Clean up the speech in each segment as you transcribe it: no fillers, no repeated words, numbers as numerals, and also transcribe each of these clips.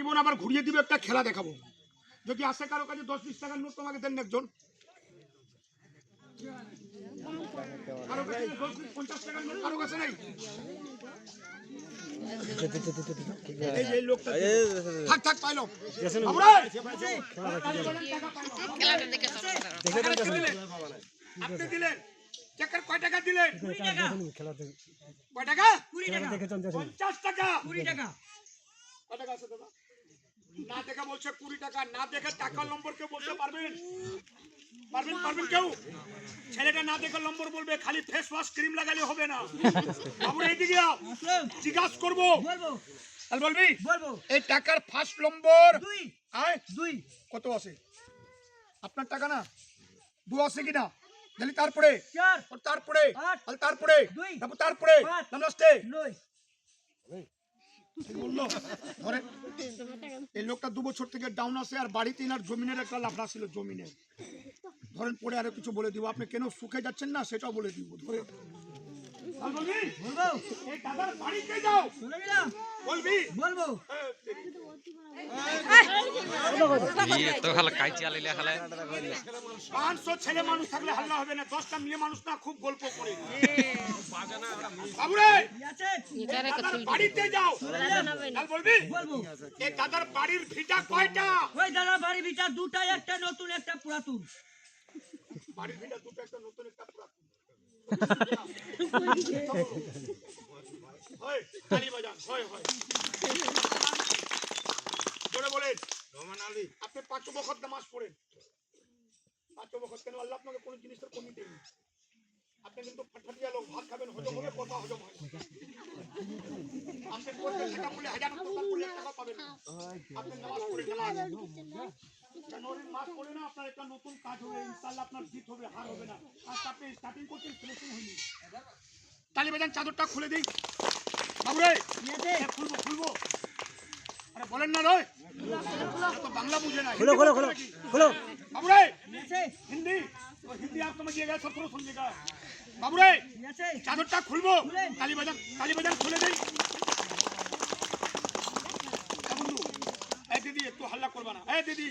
জীবন আবার ঘুরিয়ে দিবে, একটা খেলা দেখাবো। যদি আসে কারো কাছে 10-20 টাকার নোট তোমাকে দেন একজন, কারো কাছে 50 টাকার নোট কারো কাছে নাই। এই লোকটা থাক থাক পাইলো আপনি দিলেন চেকের কয় টাকা দিলেন? 20 টাকা। কয় টাকা? 20 টাকা। 50 টাকা 20 টাকা। কয় টাকা আছে দাদা? না দেখা বলছে 20 টাকা, না দেখে টাকা নম্বর কেউ বলতে পারবেন? পারবেন কেউ? ছেলেটা না দেখে নম্বর বলবে, খালি ফেস ওয়াশ ক্রিম লাগালে হবে না। বাবু এইদিকে আও, জিজ্ঞাস করবো আর বলবি এই টাকার ফার্স্ট নম্বর 2 আয় 2 কত আছে? আপনার টাকা না 2 আছে কিনা? তাহলে তারপরে 4 আর তারপরে 8 আর তারপরে 2 তারপরে লাস্টে 9 বললো। ধরে এই লোকটা 2 বছর থেকে ডাউন আছে আর বাড়িতে এনার জমিনের একটা লাফড়া ছিল জমিনের। ধরেন পরে আরো কিছু বলে দিব, আপনি কেন সুখে যাচ্ছেন না সেটাও বলে দিব। ধরে বলবি বলবো এই দাদার বাড়িতে যাও চলে গেলাম বলবি বলবো ये तो हल काई চালিলে হলে 500 ছেলে মানুষ থাকলে হাল্লা হবে না, 10টা মেয়ে মানুষ না খুব গল্প করে বাবুরে দাদার বাড়িতে যাও কাল বলবি বলবো এই দাদার বাড়ির ভিটা কয়টা? ওই দাদার বাড়ির ভিটা দুটা, একটা নতুন একটা পুরাতন। বাড়ির ভিটা দুটো, একটা নতুন একটা পুরাতন। হয় তালি বাজান হয় জোরে বলেন রহমান আলী। আপনি 5 ওয়াক্ত নামাজ পড়েন? 5 ওয়াক্ত কেন? আল্লাহ আপনাকে কোন জিনিসের কমি দেয়নি। আপনি কিন্তু ফাটাফাটিয়া লোক, ভাত খাবেন হজম হবে, কথা হজম হয়। আপনি করতে টাকা পড়লে 1000 টাকা পড়লে টাকা পাবেন না। আপনি নামাজ পড়েন, জানুয়ারির মাস পড়ে না, আপনার একটা নতুন কাজ হবে ইনশাআল্লাহ, আপনার জিত হবে, হার হবে না। আজ আপনি স্টার্টিং করছেন, ফিনিশিং হয়নি। তালি বাজান, চাদরটা খুলে দেই বাবুরে। খুলবো আরে বলেন না রয়, তো বাংলা বুঝে না। খুলো বাবুরে, হিন্দি आप समझिएगा, सब कुछ सुनिएगा। बाबूरे चादरটা খুলবো, তালি বাজান খুলে দেই। বন্ধু এই দিদি একটু হাল্লা করবা না, এই দিদি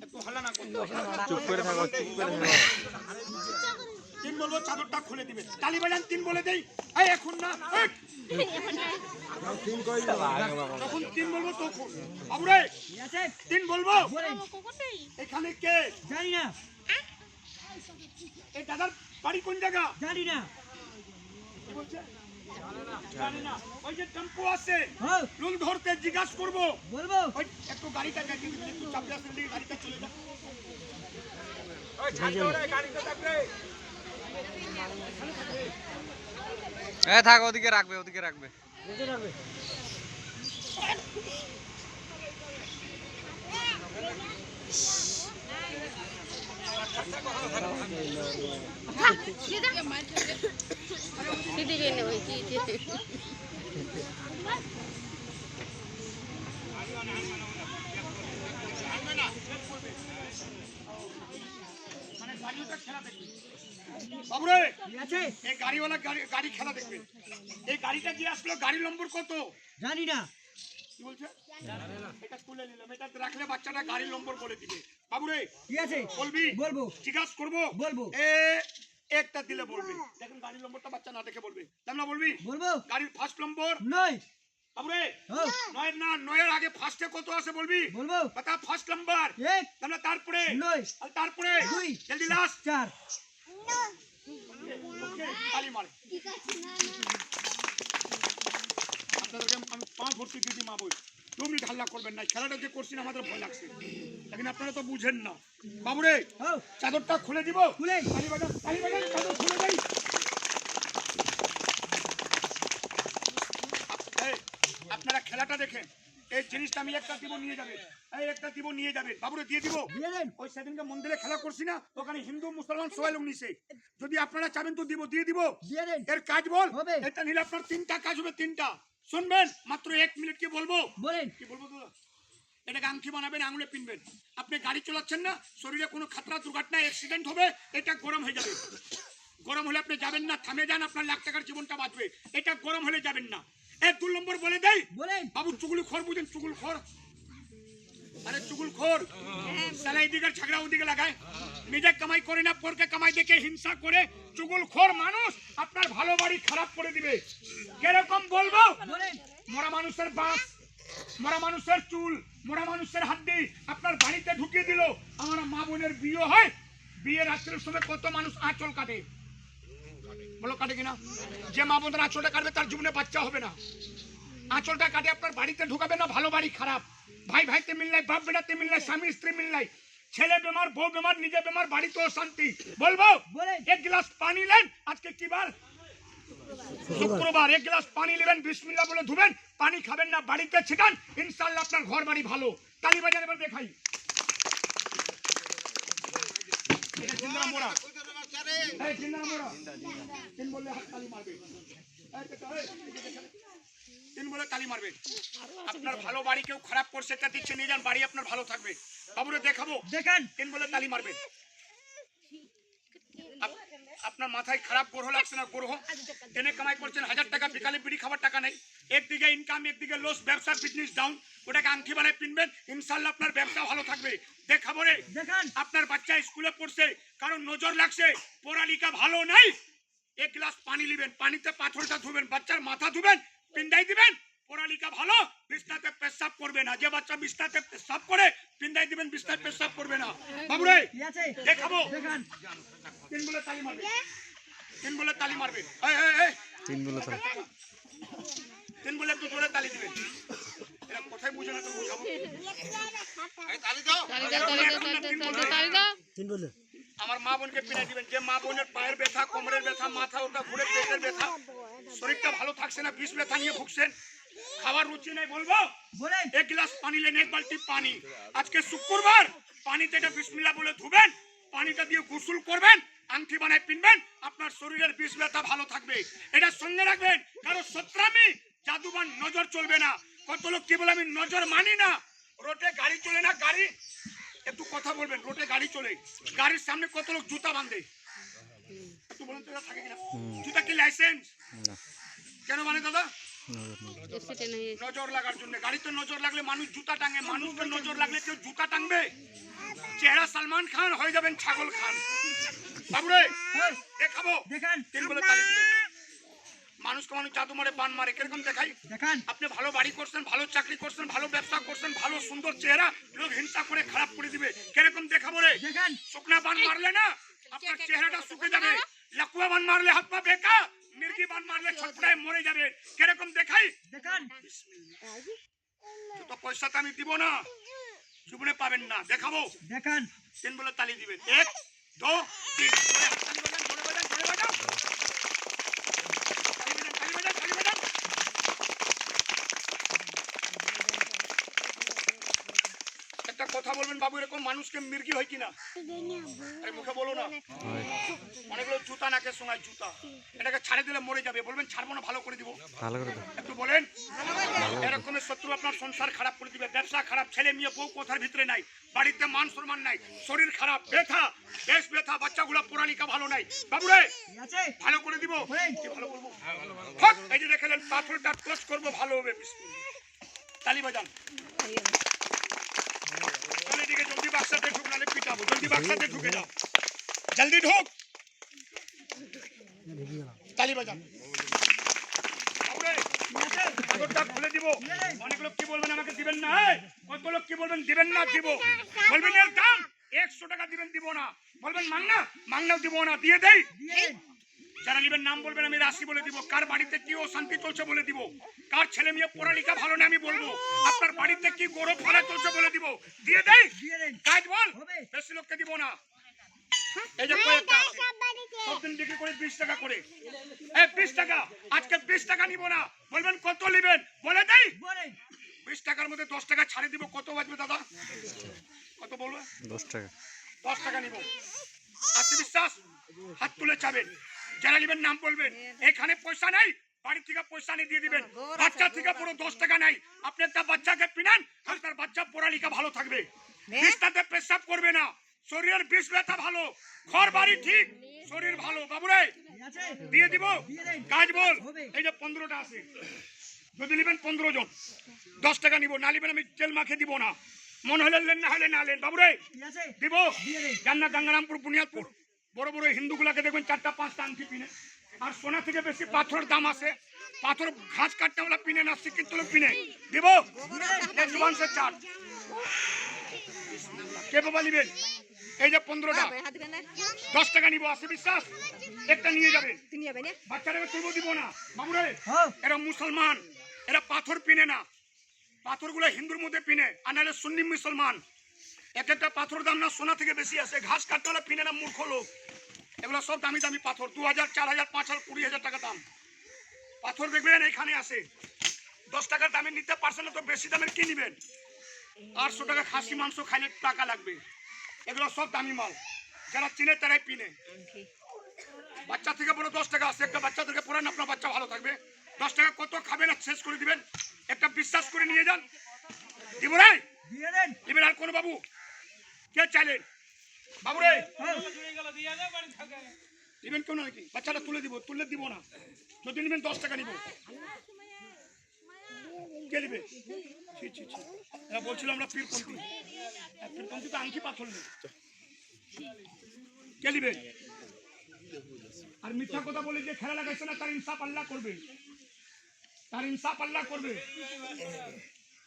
একটু হাল্লা না করতে, চুপ করে থাকো 3 বলবো চাদরটা খুলে দিবে। তালি বাজান 3 বলে দেই। এই এখন না, যখন 3 বলবো তখন বাবুরে 3 বলবো। এখানে কে জানি না, এই দাদার বাড়ি কোন জায়গা জানি না। কি বলছে? জানি না। ওই যে টেম্পো আছে রুল ধরতে জিজ্ঞাসা করবো বলবো। ওই একটু গাড়িটাকে একটু চাপে আসলে দিকে গাড়িটা চলে যা। ওই ছাড় দাও রে, গাড়িটা চাপে। এ থাক, ওদিকে রাখবে ওদিকে রাখবে। বাবুরে এই গাড়িওয়ালা গাড়ি খেলা দেখবে। এই গাড়িটা যে আসলো গাড়ি নম্বর কত জানি না। কি বলছে? এটা তুলে নিলাম, এটা রাখলে বাচ্চাটা গাড়ি নম্বর বলে দিবে। বাবুরে ঠিক আছে বলবি বলবো, জিজ্ঞাসা করবো বলবো। একটা দিলে বলবি, দেখুন গাড়ির নম্বরটা বাচ্চা না দেখে বলবে। তাহলে বলবি বলবো গাড়ির ফার্স্ট নম্বর 9। বাবুরে 9 না, 9 এর আগে ফার্স্টে কত আছে বলবি? বলবো বাতা ফার্স্ট নাম্বার 1, তাহলে তারপরে 9 আর তারপরে 2, জলদি লাস্ট 4। তালি মারে। আপনাদেরকে আমি 5 ভর্তি দিদি মা বই, 2 মিনিট হাল্লা করবেন না। খেলাটা যে করছি না আমাদের ভয় লাগছে, लेकिन আপনারা তো বুঝেন না। বাবুরে চাদরটা খুলে দিব, তালি বাজান চাদর খুলে দেই। আপনারা খেলাটা দেখেন, এই জিনিসটা আমি একটা দিব নিয়ে যাবে, এই একটা দিব নিয়ে যাবে। বাবুরে দিয়ে দিব। ওই সেদিনকে মন্দিরে খেলা করছি না, ওখানে হিন্দু মুসলমান সবাই লোক নিছে। যদি আপনারা চাবেন তো দিব, দিয়ে দিব। এর কাজ বল, এটা নিলে আপনার 3টা কাজ হবে। 3টা শুনবেন, মাত্র 1 মিনিট। কি বলবো বলেন? কি বলবো দাদা? এটাকে আংটি বানাবেন, আঙুলে পিনবেন। আপনি গাড়ি চালাচ্ছেন না, শরীরে কোনো খাতরা দুর্ঘটনা অ্যাক্সিডেন্ট হবে, এটা গরম হয়ে যাবে। গরম হলে আপনি যাবেন না, থামে যান, আপনার লাখ টাকার জীবনটা বাঁচবে। এটা গরম হলে যাবেন না। 2 নম্বর বলে দেই বাবু, চুগুলি খর বুঝেন? চুগুল খর আরে চুগলখোর সালা এদিকে ঝগড়া ওদিকে লাগায়, নিজে কামাই করে না পরকে কামাই দেখে হিংসা করে চুগলখোর মানুষ আপনার ভালো বাড়ি খারাপ করে দিবে। কিরকম বলবো? বলেন। মরা মানুষের বাস, মরা মানুষের চুল, মরা মানুষের হাড্ডি আপনার বাড়িতে ঢুকিয়ে দিল। আমার মা বোনের বিয়ে হয়, বিয়ে রাত্রের সময় কত মানুষ আঁচল কাটে, বলো কাটে কিনা? যে মা বোনের আঁচলটা কাটবে তার জীবনে বাচ্চা হবে না। আঁচলটা কাটে আপনার বাড়িতে ঢুকাবে না, ভালো বাড়ি খারাপ। ভাই ভাইতে মিল নাই, বাপ বেটাতে মিল নাই, স্বামী স্ত্রী মিল নাই, ছেলে বেমার, বউ বেমার, নিজে বেমার, বাড়িতে অশান্তি। বলবো বলেন। এক গ্লাস পানি নেন, আজকে কি বার? শুক্রবার। এক গ্লাস পানি নেবেন, বিসমিল্লাহ বলে ধুবেন, পানি খাবেন না, বাড়িতে ছিটান, ইনশাআল্লাহ আপনার ঘর বাড়ি ভালো। তালি বাজান এবার দেখাই। এটা জিন্দা না মোরা? এই জিন্দা না মোরা? তিন বললে হাত তালি মারবে। এই দেখো, এই তিন বলে তালি মারবে। আপনার ভালো বাড়ি কেউ খারাপ করছে, এটা দিচ্ছে নিয়ে যান, বাড়ি আপনার ভালো থাকবে। বাবুরে দেখাবো, দেখান। তিন বলে তালি মারবে। আপনার মাথায় খারাপ গ্রহ লাগছে না? গ্রহ দিনে কামাই করছেন 1000 টাকা, বিকালে বিড়ি খাবার টাকা নেই, একদিকে ইনকাম একদিকে লস, ব্যবসা বিজনেস ডাউন, ওটাকে আংটি বানায় পিনবেন, ইনশাআল্লাহ আপনার ব্যবসা ভালো থাকবে। দেখাবো রে, দেখান। আপনার বাচ্চা স্কুলে পড়ছে, কারণ নজর লাগছে, পড়ালেখা ভালো নাই, এক গ্লাস পানি নেবেন, পানিতে পাথরটা ধুবেন, বাচ্চার মাথা ধুবেন, পিন্দাই দিবেন, পড়ালেখা ভালো, বিছনাতে পেশাব করবে না। যে বাচ্চা বিছনাতে পেশাব করে পিন্দাই দিবেন, বিছনাতে পেশাব করবে না। বাবুরে কি আছে? দেখাবো, দেখান। তিন বলে তালি মারবে, তিন বলে তালি মারবে। এই তিন বলে তালি। তিন বলে একটু জোরে তালি দিবেন। এরা কোথায় বুঝে না তো বুঝাবো। আমার মা বোনকে পিনাই দিবেন। যে মা বোনের পায়ের ব্যথা, কোমরের ব্যথা, মাথা ওটা ঘুরে, পেটের ব্যথা, শরীরটা ভালো থাকছে না, বিষ ব্যথা নিয়ে ভুগছেন, খাবার রুচি নেই, বলবো বলেন। এক গ্লাস পানি নেন, এক বালতি পানি, আজকে শুক্রবার, পানিতে এটা বিসমিল্লাহ বলে ধুবেন, পানিটা দিয়ে গোসল করবেন, আংটি বানায় পিনবেন, আপনার শরীরের বিষ ব্যথা ভালো থাকবে। এটা সঙ্গে রাখবেন, কারো সত্রামি জাদুবান নজর চলবে না। কত লোক কি বলে আমি নজর মানি না, রোডে গাড়ি চলে না, গাড়ি একটু কথা বলবেন, রোডে গাড়ি চলে, গাড়ির সামনে কত লোক জুতা বাঁধে, একটু বলেন তো, এটা থাকে কিনা? জুতা কি লাইসেন্স? কেন মানে দাদা? নজর লাগার জন্য। গাড়িতে নজর লাগলে মানুষ জুতা টাঙে, মানুষকে নজর লাগলে কেউ জুতা টাঙবে? চেহারা সালমান খান হয়ে যাবেন ছাগল খান। বাবুরে দেখাবো, দেখান। তিন বলে তালি দিবেন। মানুষকে মানুষ জাদু মারে, বান মারে, কিরকম দেখাই? দেখান। আপনি ভালো বাড়ি করছেন, ভালো চাকরি করছেন, ভালো ব্যবসা করছেন, ভালো সুন্দর চেহারা, লোক হিংসা করে খারাপ করে দিবে, কিরকম দেখাবো রে? দেখান। শুকনা বান মারলে না আপনার চেহারাটা শুকে যাবে, লাকুয়া বান মারলে হাত পা বেকা, মির্গি বান মারলে ছটফটায় মরে যাবে, কিরকম দেখাই? দেখান। তো পয়সা তো আমি দিব না, জীবনে পাবেন না। দেখাবো, দেখান। তিন বলে তালি দিবেন। 1 2 3 জোরে হাত তালি বাজান, জোরে বাজান, জোরে বাজান, তালি বাজান, তালি বাজান, তালি বাজান। একটা কথা বলবেন বাবু, এরকম মানুষকে মির্গি হয় কিনা? আরে মুখে বলো না। অনেকগুলো জুতা নাকে শোনায়, জুতা, এটাকে ছাড়ে দিলে মরে যাবে, বলবেন ছাড়বো না, ভালো করে দিব। ভালো করে দাও। একটু বলেন। এরকমের শত্রু আপনার সংসার খারাপ করে দিবে, ব্যবসা খারাপ, ছেলে মেয়ে বউ কোথার ভিতরে নাই, বাড়িতে মান সম্মান নাই, শরীর খারাপ, ব্যথা, বেশ ব্যথা, বাচ্চাগুলা পড়ালেখা ভালো নাই। বাবুরে কি আছে? ভালো করে দিব। বলেন। কি ভালো করবো? হক, এই যে দেখালেন পাথরটা টোস্ট করবো, ভালো হবে। বিসমিল্লাহ, তালি বাজান। চলে দিকে জলদি বাক্সাতে ঢুক, নালে পিটাবো। জলদি বাক্সাতে ঢুকে যাও, জলদি ঢুক, তালি বাজান। বাবুরে কাগজটা খুলে দিব। অনেক লোক কি বলবেন আমাকে দিবেন না, কত লোক কি বলবেন দিবেন না, দিব। বলবেন এর দাম 100 টাকা দিবেন, দিব না। বলবেন মাংনা, মাংনাও দিব না, দিয়ে দেই। যারা নিবেন নাম বলবেন, আমি রাশি বলে দিব। কার বাড়িতে কি অশান্তি চলছে বলে দিব, কার ছেলে মেয়ে পড়ালেখা ভালো না আমি বলবো, আপনার বাড়িতে কি গরম ফলা চলছে বলে দিব, দিয়ে দেই। কাজ বল, বেশি লোককে দিব না। এই যে কয়েকটা সব দিন বিক্রি করে 20 টাকা করে, 20 টাকা, আজকে 20 টাকা নিব না। বলবেন কত নিবেন, বলে দেই। 20 টাকার মধ্যে 10 টাকা ছাড়ে দিব। কত বাজবে দাদা, কত বলবে? 10 টাকা। 10 টাকা নিব। আত্মবিশ্বাস, হাত তুলে চাবেন। যারা নিবেন নাম বলবেন। এখানে পয়সা নাই, বাড়ি থেকে পয়সা নিয়ে দিয়ে দিবেন। বাচ্চা থেকে পুরো 10 টাকা নাই, আপনি একটা বাচ্চাকে পিনান, আপনার বাচ্চা পড়ালেখা ভালো থাকবে, বিছনাতে পেশাব করবে না, শরীরের বিষ ব্যথা ভালো, ঘর বাড়ি ঠিক, শরীর ভালো। বাবুরে দিয়ে দিব। কাজ বল। এই যে 15টা আছে, যদি নিবেন 15 জন 10 টাকা নিব, না নিবেন আমি তেল মাখে দিব না। মন হলে লেন, না হলে না লেন। বাবুরে ঠিক আছে দিব দিয়ে দে জান্নাত, গঙ্গারামপুর, বুনিয়াদপুর বড় বড় হিন্দুগুলাকে দেখবেন 4টা 5টা আংটি পিনে, আর সোনা থেকে বেশি পাথরের দাম আছে। পাথর ঘাস কাটতে ওরা পিনে না, সিকির তুলে পিনে দিব। অ্যাডভান্সের চার্জ কে বাবা নিবেন? এই যে 15টা 10 টাকা নিব, আছে বিশ্বাস? একটা নিয়ে যাবেন, বাচ্চারা তুলব দিব না। বাবুরে হ্যাঁ এরা মুসলমান, এরা পাথর পিনে না, পাথরগুলো হিন্দুর মধ্যে পিনে, আর নাহলে সুন্নি মুসলমান। এক একটা পাথর দাম না সোনা থেকে বেশি আছে, ঘাস কাটতে হলে পিনে না, মূর্খ লোক। এগুলো সব দামি দামি পাথর, 2000, 4000, 5000, 20,000 টাকা দাম পাথর। দেখবেন এখানে আছে 10 টাকার দামে নিতে পারছেন না, তো বেশি দামের কি নিবেন? 800 টাকা খাসি মাংস খাইলে টাকা লাগবে। এগুলো সব দামি মাল, যারা চিনে তারাই পিনে। বাচ্চা থেকে বড় 10 টাকা আছে, একটা বাচ্চা থেকে পড়েন, আপনার বাচ্চা ভালো থাকবে। 10 টাকা কত খাবেন আর শেষ করে দিবেন, একটা বিশ্বাস করে নিয়ে যান। দিব রে দিয়ে দেন দিবেন। আর কোন বাবু কে চাইলেন? বাবুরে দিবেন কেউ নাকি? বাচ্চাটা তুলে দিব, তুললে দিব না। যদি নিবেন 10 টাকা নিব। কে নিবে? ছি ছি ছি, এরা বলছিল আমরা পীরপন্থী। পীরপন্থী তো আংটি পাথর নেই। কে নিবে? আর মিথ্যা কথা বলে যে খেলা লাগাইছে না, তার ইনসাফ আল্লাহ করবে, তার ইনসাফ আল্লাহ করবে।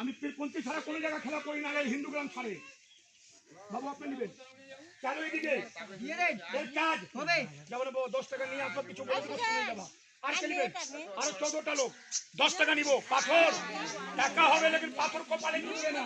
আমি পীরপন্থী ছাড়া কোনো জায়গায় খেলা করি না, হিন্দু গ্রাম ছাড়ে। বাবু আপনি নিবেন? চালো এদিকে দিয়ে দেন এর কাজ হবে যেমন 10 টাকা নিয়ে আসবো, কিছু বলবো শুনে যাবা। আর কে নিবেন? আরো 14টা লোক 10 টাকা নিব। পাথর টাকা হবে, লেকিন পাথর কপালে নিবে না।